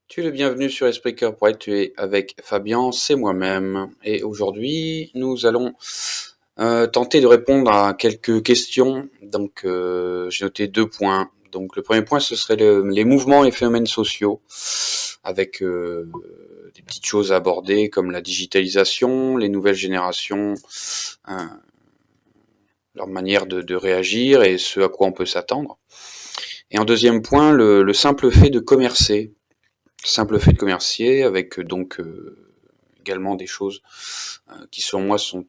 Tu es le bienvenu sur Esprit Corporate, tu es avec Fabien, c'est moi-même. Et aujourd'hui, nous allons tenter de répondre à quelques questions. Donc, j'ai noté 2 points. Donc, le premier point, ce serait les mouvements et phénomènes sociaux, avec des petites choses à aborder, comme la digitalisation, les nouvelles générations, euh, leur manière de réagir et ce à quoi on peut s'attendre. Et en deuxième point, le simple fait de commercer. Simple fait de commercier, avec donc également des choses qui selon moi sont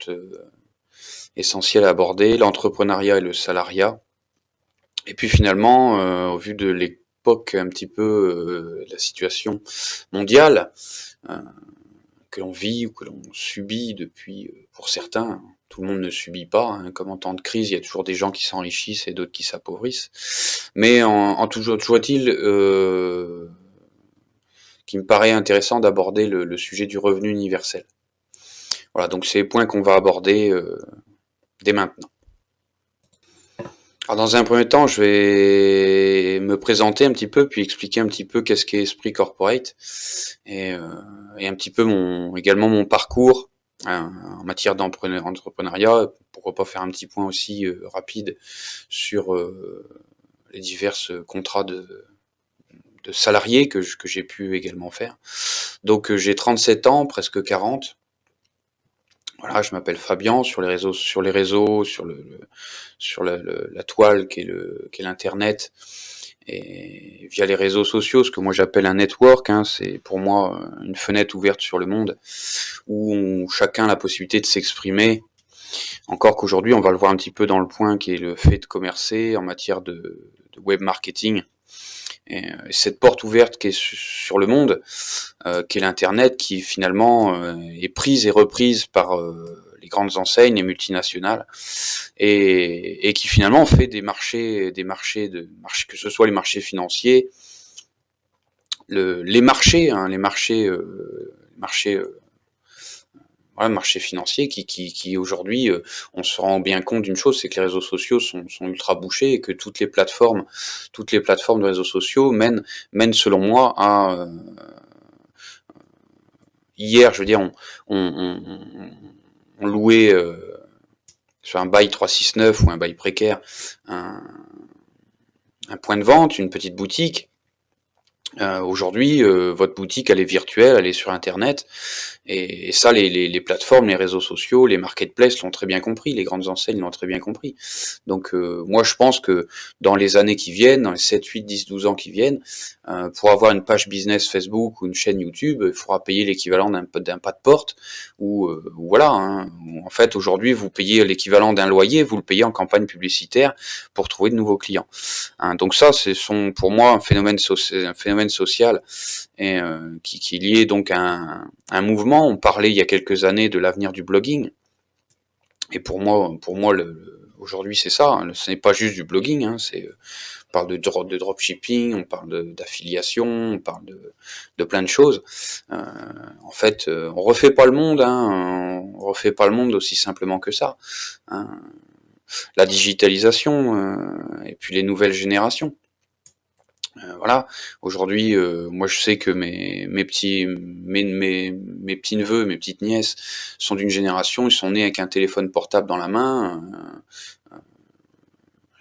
essentielles à aborder, l'entrepreneuriat et le salariat. Et puis finalement, au vu de l'époque un petit peu, la situation mondiale euh, que l'on vit ou que l'on subit depuis, pour certains, tout le monde ne subit pas, hein, comme en temps de crise, il y a toujours des gens qui s'enrichissent et d'autres qui s'appauvrissent. Mais en toujours est-il qui me paraît intéressant d'aborder le sujet du revenu universel. Voilà, donc c'est les points qu'on va aborder dès maintenant. Alors dans un premier temps, je vais me présenter un petit peu, puis expliquer un petit peu qu'est-ce qu'est Esprit Corporate, et, euh, et un petit peu également mon parcours en matière d'entrepreneuriat. Pourquoi pas faire un petit point aussi rapide sur les divers contrats de salariés que j'ai pu également faire. Donc j'ai 37 ans, presque 40. Voilà, je m'appelle Fabien sur les réseaux, sur la toile qui est l'internet, et via les réseaux sociaux, ce que moi j'appelle un network, hein, c'est pour moi une fenêtre ouverte sur le monde où chacun a la possibilité de s'exprimer. Encore qu'aujourd'hui, on va le voir un petit peu dans le point qui est le fait de commercer en matière de web marketing. Et cette porte ouverte qui est sur le monde, qui est l'internet, qui finalement est prise et reprise par les grandes enseignes, les multinationales, et qui finalement fait des marchés, que ce soit les marchés financiers, les marchés, hein, voilà, marché financier qui aujourd'hui, on se rend bien compte d'une chose, c'est que les réseaux sociaux sont ultra bouchés et que toutes les plateformes de réseaux sociaux mènent selon moi à hier, je veux dire, on louait sur un bail 369 ou un bail précaire un, un point de vente, une petite boutique. Aujourd'hui, votre boutique, elle est virtuelle, elle est sur Internet, et ça, les plateformes, les réseaux sociaux, les marketplaces l'ont très bien compris, les grandes enseignes l'ont très bien compris. Donc, moi, je pense que dans les années qui viennent, dans les 7, 8, 10, 12 ans qui viennent, pour avoir une page business Facebook ou une chaîne YouTube, il faudra payer l'équivalent d'un pas de porte, ou voilà. Hein, en fait, aujourd'hui, vous payez l'équivalent d'un loyer, vous le payez en campagne publicitaire pour trouver de nouveaux clients. Hein, donc ça, c'est pour moi un phénomène social, et qui est lié donc à un mouvement. On parlait il y a quelques années de l'avenir du blogging, et pour moi, aujourd'hui c'est ça. Hein, ce n'est pas juste du blogging. Hein, on parle de dropshipping, on parle d'affiliation, on parle de plein de choses. En fait, on refait pas le monde. Hein, on refait pas le monde aussi simplement que ça. Hein, la digitalisation et puis les nouvelles générations. Voilà. Aujourd'hui, moi je sais que mes petits neveux, mes petites nièces sont d'une génération, ils sont nés avec un téléphone portable dans la main.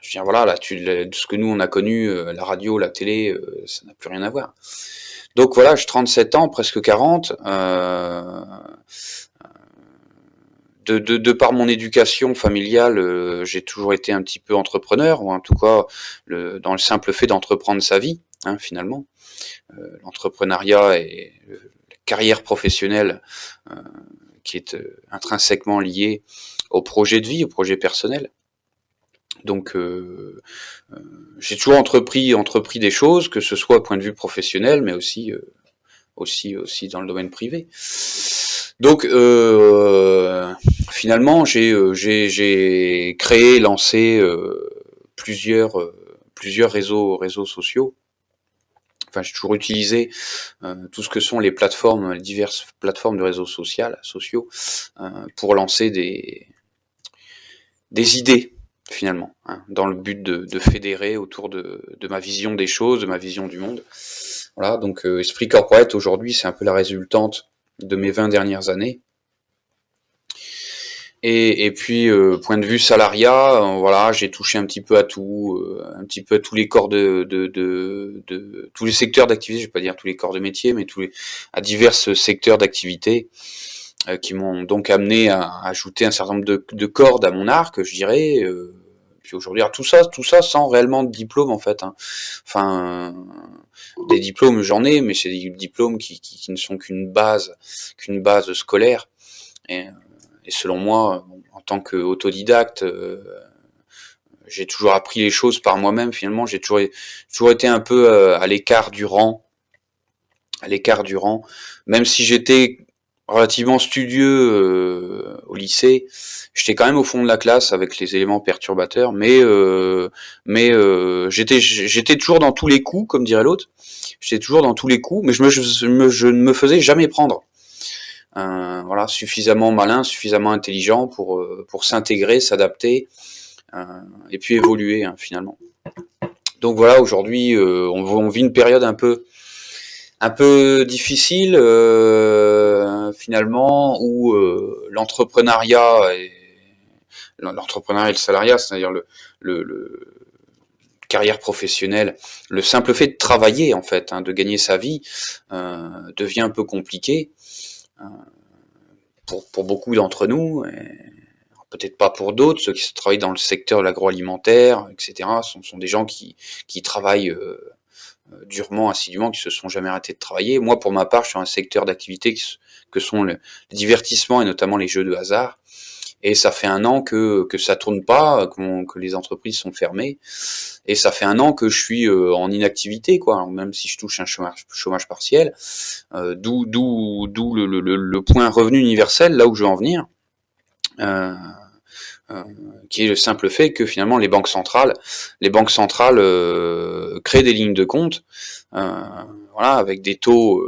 Je veux dire, voilà, là, ce que nous on a connu, la radio, la télé, ça n'a plus rien à voir. Donc voilà, j'ai 37 ans, presque 40. De par mon éducation familiale, j'ai toujours été un petit peu entrepreneur, ou en tout cas dans le simple fait d'entreprendre sa vie, hein, finalement. L'entrepreneuriat et la carrière professionnelle qui est intrinsèquement liée au projet de vie, au projet personnel. Donc j'ai toujours entrepris des choses, que ce soit au point de vue professionnel, mais aussi dans le domaine privé. Donc finalement, j'ai créé, lancé plusieurs réseaux sociaux. Enfin, j'ai toujours utilisé tout ce que sont les diverses plateformes de réseaux sociaux, pour lancer des idées, finalement, hein, dans le but de fédérer autour de ma vision des choses, de ma vision du monde. Voilà, donc esprit corporate aujourd'hui, c'est un peu la résultante de mes 20 dernières années. Et puis point de vue salariat, voilà, j'ai touché un petit peu à tout, un petit peu à tous les corps de tous les secteurs d'activité, je vais pas dire tous les corps de métier, mais à divers secteurs d'activité qui m'ont donc amené à ajouter un certain nombre de cordes à mon arc, je dirais. Puis aujourd'hui, tout ça sans réellement de diplôme en fait. Hein. Enfin, des diplômes j'en ai, mais c'est des diplômes qui ne sont qu'une base scolaire. Et selon moi, en tant qu'autodidacte, j'ai toujours appris les choses par moi-même. Finalement, j'ai toujours été un peu à l'écart du rang, même si j'étais relativement studieux au lycée, j'étais quand même au fond de la classe avec les éléments perturbateurs, mais j'étais toujours dans tous les coups, comme dirait l'autre. J'étais toujours dans tous les coups, mais je ne me faisais jamais prendre. Voilà, suffisamment malin, suffisamment intelligent pour s'intégrer, s'adapter et puis évoluer hein, finalement. Donc voilà, aujourd'hui, on vit une période un peu difficile finalement où l'entrepreneuriat et le salariat, c'est-à-dire le carrière professionnelle, le simple fait de travailler en fait, hein, de gagner sa vie, devient un peu compliqué pour beaucoup d'entre nous. Peut-être pas pour d'autres, ceux qui travaillent dans le secteur de l'agroalimentaire, etc. sont des gens qui travaillent durement, assidûment, qui se sont jamais arrêtés de travailler. Moi, pour ma part, je suis dans un secteur d'activité que sont le divertissement et notamment les jeux de hasard. Et ça fait 1 an que ça tourne pas, que les entreprises sont fermées. Et ça fait 1 an que je suis en inactivité, quoi. Alors, même si je touche un chômage partiel, d'où le point revenu universel, là où je veux en venir. Qui est le simple fait que finalement les banques centrales créent des lignes de compte, voilà, avec des taux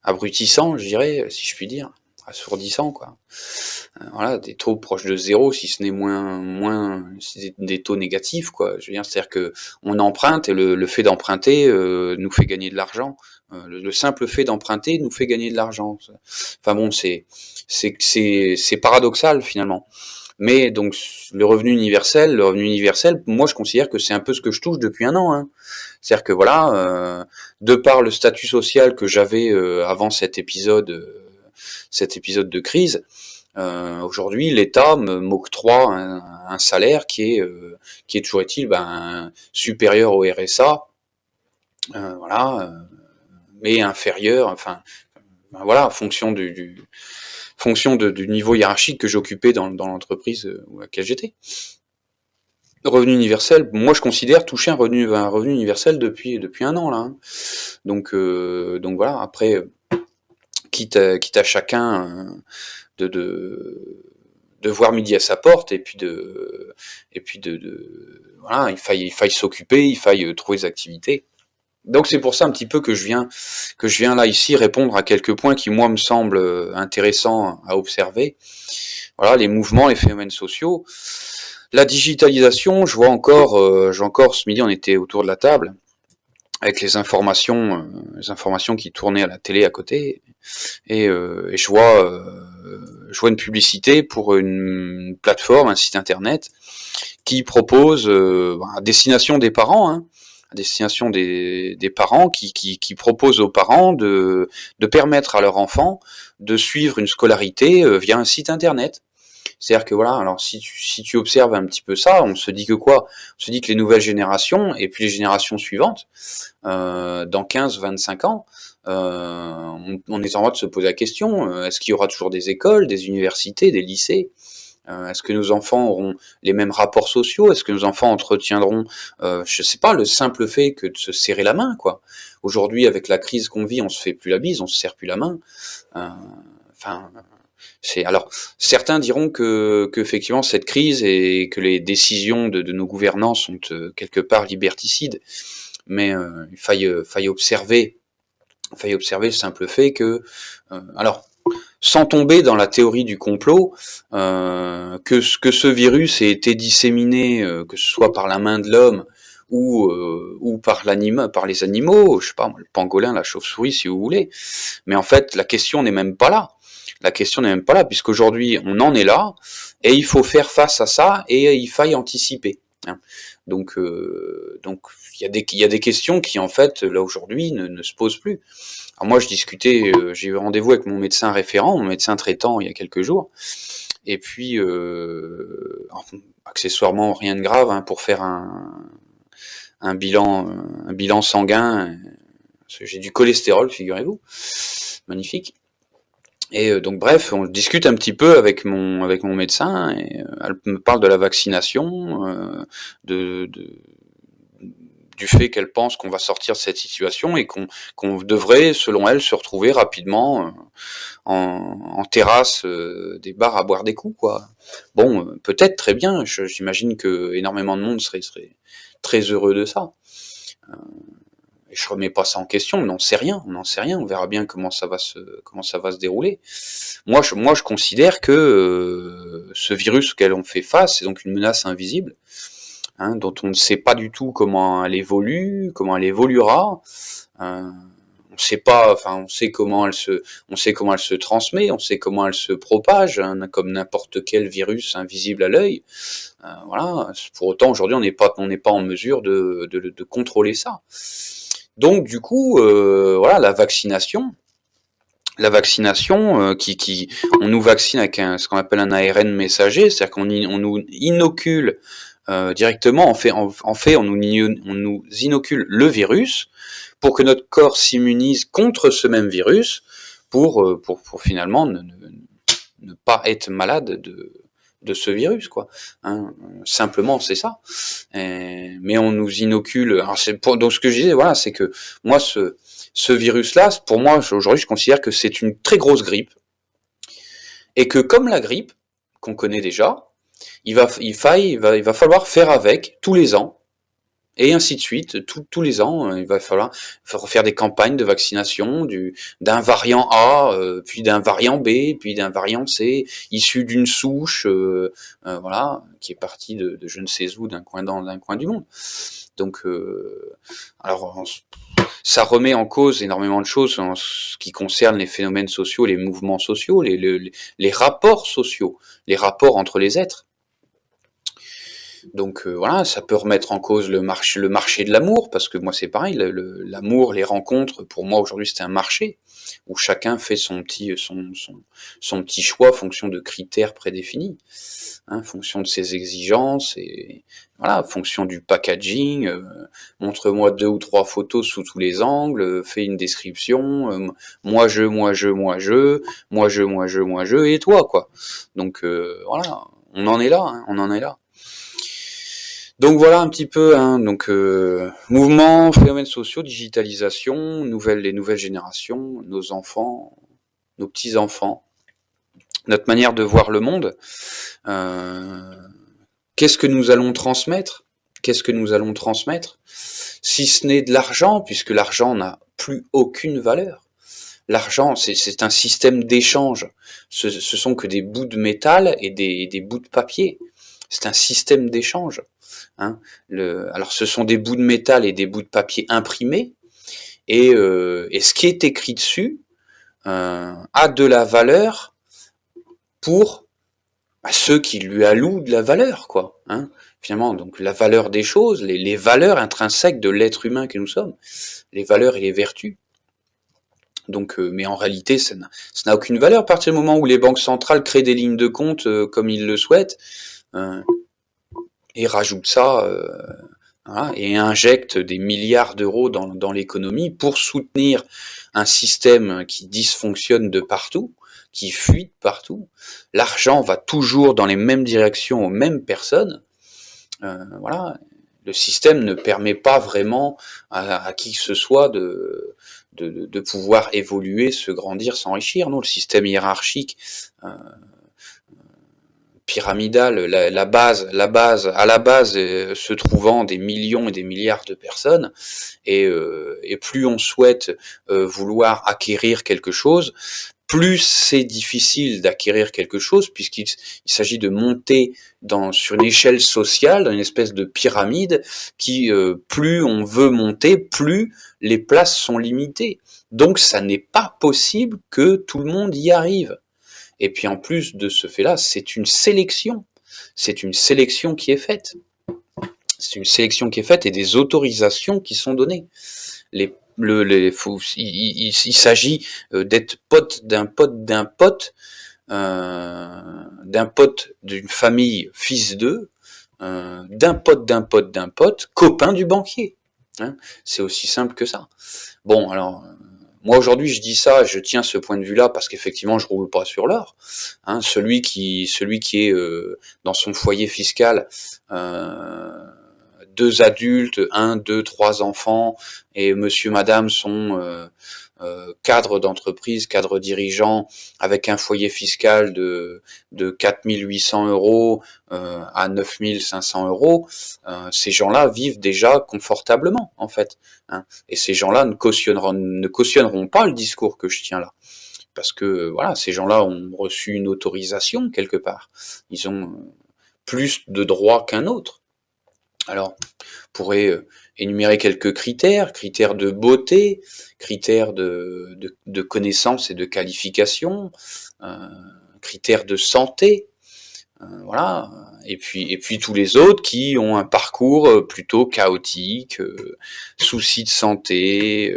abrutissants, je dirais, si je puis dire, assourdissants, quoi. Voilà, des taux proches de zéro, si ce n'est moins des taux négatifs, quoi. Je veux dire, c'est-à-dire que on emprunte et le fait d'emprunter nous fait gagner de l'argent. Le simple fait d'emprunter nous fait gagner de l'argent. Enfin bon, c'est paradoxal finalement. Mais donc le revenu universel, moi je considère que c'est un peu ce que je touche depuis 1 an. Hein. C'est-à-dire que voilà, de par le statut social que j'avais avant cet épisode de crise, aujourd'hui l'État m'octroie un salaire qui est toujours est-il supérieur au RSA, voilà, mais inférieur, enfin voilà, en fonction du niveau hiérarchique que j'occupais dans l'entreprise à laquelle j'étais. Revenu universel, moi je considère toucher un revenu universel depuis 1 an là. Hein. Donc voilà, après quitte à chacun de voir midi à sa porte et puis voilà, il faille s'occuper, il faille trouver des activités. Donc c'est pour ça un petit peu que je viens là ici répondre à quelques points qui moi me semblent intéressants à observer. Voilà, les mouvements, les phénomènes sociaux, la digitalisation. Je vois encore ce midi on était autour de la table avec les informations qui tournaient à la télé à côté et je vois une publicité pour une plateforme, un site internet qui propose à destination des parents. Hein, à destination des parents qui proposent aux parents de permettre à leur enfant de suivre une scolarité via un site internet. C'est-à-dire que voilà, alors si tu observes un petit peu ça, on se dit que quoi? On se dit que les nouvelles générations et puis les générations suivantes, dans 15-25 ans, on est en droit de se poser la question, est-ce qu'il y aura toujours des écoles, des universités, des lycées? Est-ce que nos enfants auront les mêmes rapports sociaux? Est-ce que nos enfants entretiendront, je sais pas, le simple fait que de se serrer la main, quoi. Aujourd'hui, avec la crise qu'on vit, on se fait plus la bise, on se serre plus la main. Enfin, alors certains diront que effectivement cette crise et que les décisions de nos gouvernants sont quelque part liberticides, mais il faille observer le simple fait que alors sans tomber dans la théorie du complot, que ce virus ait été disséminé, que ce soit par la main de l'homme ou par les animaux, je sais pas, le pangolin, la chauve-souris, si vous voulez. Mais en fait, la question n'est même pas là. La question n'est même pas là, puisqu'aujourd'hui, on en est là, et il faut faire face à ça, et il faille anticiper. Donc, il y a des questions qui, en fait, là aujourd'hui, ne se posent plus. Alors moi, j'ai eu rendez-vous avec mon médecin référent, mon médecin traitant, il y a quelques jours, et puis, accessoirement, rien de grave, hein, pour faire un bilan sanguin. Parce que j'ai du cholestérol, figurez-vous. Magnifique. Et donc bref, on discute un petit peu avec mon médecin, et elle me parle de la vaccination, du fait qu'elle pense qu'on va sortir de cette situation et qu'on devrait, selon elle, se retrouver rapidement en terrasse des bars à boire des coups, quoi. Bon, peut-être, très bien, j'imagine que énormément de monde serait très heureux de ça. Et je remets pas ça en question, on n'en sait rien, on verra bien comment ça va se dérouler. Moi, je considère que ce virus auquel on fait face, c'est donc une menace invisible, hein, dont on ne sait pas du tout comment elle évolue, comment elle évoluera. On sait pas, enfin, on sait comment elle se transmet, on sait comment elle se propage, hein, comme n'importe quel virus invisible à l'œil. Voilà. Pour autant, aujourd'hui, on n'est pas en mesure de contrôler ça. Donc, du coup, voilà, la vaccination, on nous vaccine avec ce qu'on appelle un ARN messager, c'est-à-dire qu'on nous inocule directement, on nous inocule le virus pour que notre corps s'immunise contre ce même virus, pour finalement ne pas être malade de ce virus, quoi. Hein, simplement, c'est ça. Mais on nous inocule. Alors donc ce que je disais, voilà, c'est que moi, ce virus-là, pour moi, aujourd'hui, je considère que c'est une très grosse grippe, et que comme la grippe qu'on connaît déjà, il va falloir faire avec tous les ans, et ainsi de suite, tous les ans, il va falloir faire des campagnes de vaccination d'un variant A, puis d'un variant B, puis d'un variant C, issu d'une souche, voilà, qui est partie de je ne sais où, d'un coin du monde. Donc, alors, ça remet en cause énormément de choses en ce qui concerne les phénomènes sociaux, les mouvements sociaux, les rapports sociaux, les rapports entre les êtres. Donc voilà, ça peut remettre en cause le marché de l'amour, parce que moi c'est pareil, l'amour, les rencontres, pour moi aujourd'hui c'est un marché où chacun fait son petit choix en fonction de critères prédéfinis, hein, en fonction de ses exigences, et voilà, en fonction du packaging. Montre-moi 2 ou 3 photos sous tous les angles, fais une description, moi je, et toi, quoi. Donc voilà, on en est là, hein, on en est là. Donc voilà un petit peu, hein, donc mouvement, phénomènes sociaux, digitalisation, les nouvelles générations, nos enfants, nos petits-enfants, notre manière de voir le monde. Qu'est-ce que nous allons transmettre ? Si ce n'est de l'argent, puisque l'argent n'a plus aucune valeur. L'argent, c'est un système d'échange. Ce sont que des bouts de métal et des bouts de papier. C'est un système d'échange. Hein. Alors ce sont des bouts de métal et des bouts de papier imprimés, et ce qui est écrit dessus a de la valeur pour ceux qui lui allouent de la valeur, quoi. Hein. Finalement, donc la valeur des choses, les valeurs intrinsèques de l'être humain que nous sommes, les valeurs et les vertus. Donc, mais en réalité, ça n'a aucune valeur à partir du moment où les banques centrales créent des lignes de compte comme ils le souhaitent. Et rajoute ça, voilà, et injecte des milliards d'euros dans l'économie pour soutenir un système qui dysfonctionne de partout, qui fuit de partout. L'argent va toujours dans les mêmes directions aux mêmes personnes. Voilà, le système ne permet pas vraiment à qui que ce soit de pouvoir évoluer, se grandir, s'enrichir. Non, le système hiérarchique, pyramidale, à la base se trouvant des millions et des milliards de personnes, et plus on souhaite vouloir acquérir quelque chose, plus c'est difficile d'acquérir quelque chose, puisqu'il s'agit de monter sur une échelle sociale, dans une espèce de pyramide, qui plus on veut monter, plus les places sont limitées. Donc ça n'est pas possible que tout le monde y arrive. Et puis en plus de ce fait-là, c'est une sélection. C'est une sélection qui est faite. C'est une sélection qui est faite et des autorisations qui sont données. Il s'agit d'être pote d'un pote d'un pote, d'une famille, fils d'eux, d'un pote d'un pote d'un pote, copain du banquier. Hein, c'est aussi simple que ça. Bon, alors, moi aujourd'hui je dis ça, je tiens ce point de vue-là parce qu'effectivement je roule pas sur l'or. Hein, celui qui est dans son foyer fiscal, 2 adultes, 1, 2, 3 enfants, et monsieur, madame sont cadres d'entreprise, cadres dirigeants, avec un foyer fiscal de 4 800 € à 9 500 €, ces gens-là vivent déjà confortablement, en fait. Hein. Et ces gens-là ne cautionneront pas le discours que je tiens là. Parce que, voilà, ces gens-là ont reçu une autorisation quelque part. Ils ont plus de droits qu'un autre. Alors, on pourrait énumérer quelques critères de beauté, critères de connaissance et de qualification, critères de santé, voilà, et puis tous les autres qui ont un parcours plutôt chaotique, soucis de santé,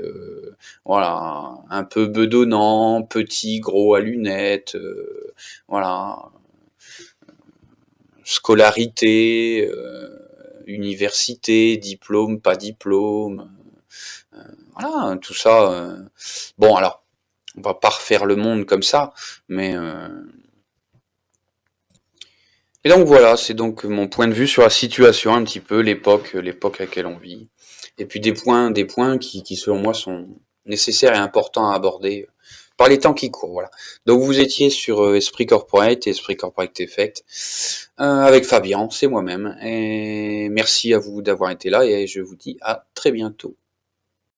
voilà, un peu bedonnant, petit, gros à lunettes, voilà, scolarité, université, diplôme, pas diplôme, voilà, tout ça. Bon, alors, on va pas refaire le monde comme ça, mais et donc voilà, c'est donc mon point de vue sur la situation, un petit peu l'époque à laquelle on vit, et puis des points qui selon moi sont nécessaires et importants à aborder par les temps qui courent, voilà. Donc vous étiez sur Esprit Corporate et Esprit Corporate Effect avec Fabien, c'est moi-même, et merci à vous d'avoir été là et je vous dis à très bientôt.